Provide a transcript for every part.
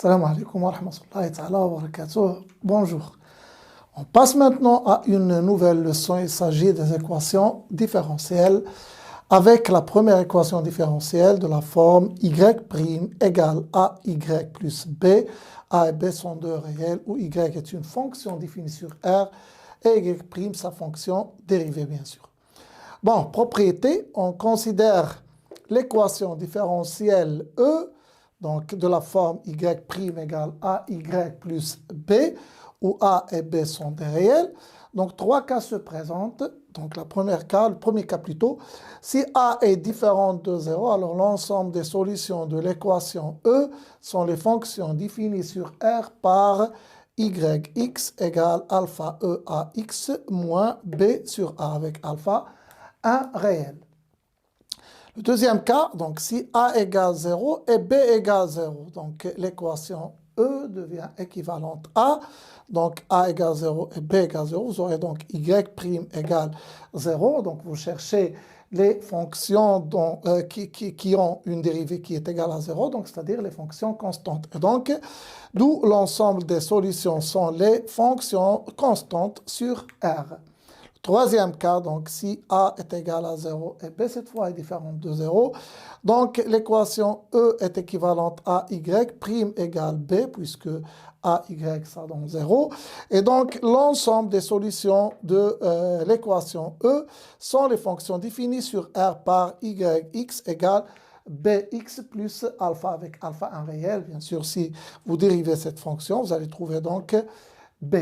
Assalamu alaikum wa rahmatullahi ta'ala wa barakatuh. Bonjour. On passe maintenant à une nouvelle leçon. Il s'agit des équations différentielles avec la première équation différentielle de la forme y' égale AY plus B. A et B sont deux réels où Y est une fonction définie sur R et Y' sa fonction dérivée bien sûr. Bon, propriété, on considère l'équation différentielle E donc de la forme y' égale AY plus B, où A et B sont des réels. Donc, trois cas se présentent. Donc, le premier cas plutôt, si A est différent de 0, alors l'ensemble des solutions de l'équation E sont les fonctions définies sur R par YX égale alpha E à X moins B sur A avec alpha, un réel. Le deuxième cas, donc si A égale 0 et B égale 0, donc l'équation E devient équivalente à, donc A égale 0 et B égale 0, vous aurez donc Y' égale 0, donc vous cherchez les fonctions qui ont une dérivée qui est égale à 0, donc c'est-à-dire les fonctions constantes. Et donc, d'où l'ensemble des solutions sont les fonctions constantes sur R. Troisième cas, donc si A est égal à 0 et B cette fois est différente de 0, donc l'équation E est équivalente à Y' égale B, puisque AY ça donne 0. Et donc l'ensemble des solutions de l'équation E sont les fonctions définies sur R par YX égale Bx plus alpha, avec alpha un réel. Bien sûr, si vous dérivez cette fonction, vous allez trouver donc B.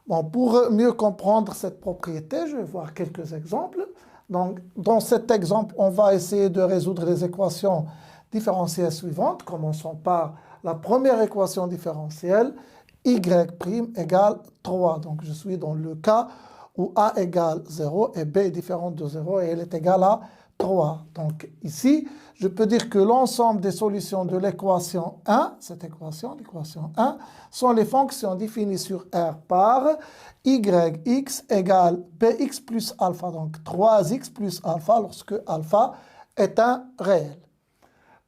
Bon, pour mieux comprendre cette propriété, je vais voir quelques exemples. Donc, dans cet exemple, on va essayer de résoudre les équations différentielles suivantes. Commençons par la première équation différentielle, y' égale 3. Donc, je suis dans le cas où A égale 0 et B est différente de 0 et elle est égale à 3. Donc, ici, je peux dire que l'ensemble des solutions de l'équation 1, cette équation, l'équation 1, sont les fonctions définies sur R par YX égale BX plus alpha, donc 3X plus alpha lorsque alpha est un réel.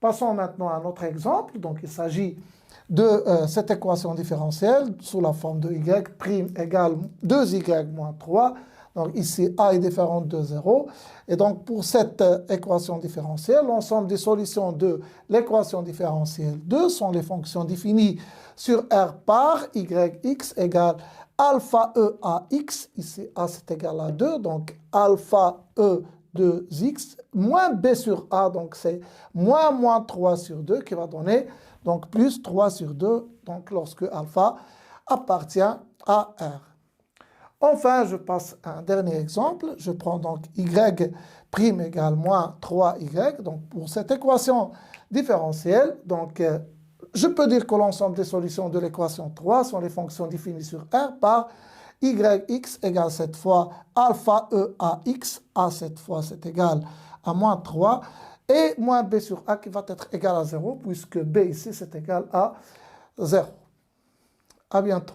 Passons maintenant à notre exemple. Donc, il s'agit de cette équation différentielle sous la forme de Y' égale 2Y moins 3. Donc ici, A est différente de 0. Et donc pour cette équation différentielle, l'ensemble des solutions de l'équation différentielle 2 sont les fonctions définies sur R par YX égale alpha E à X. Ici, A c'est égal à 2. Donc alpha E de X moins B sur A. Donc c'est moins 3 sur 2 qui va donner donc plus 3 sur 2. Donc lorsque alpha appartient à R. Enfin, je passe à un dernier exemple. Je prends donc Y' égale moins 3Y. Donc, pour cette équation différentielle, donc, je peux dire que l'ensemble des solutions de l'équation 3 sont les fonctions définies sur R par YX égale cette fois alpha E à X. A cette fois, c'est égal à moins 3. Et moins B sur A qui va être égal à 0, puisque B ici, c'est égal à 0. À bientôt.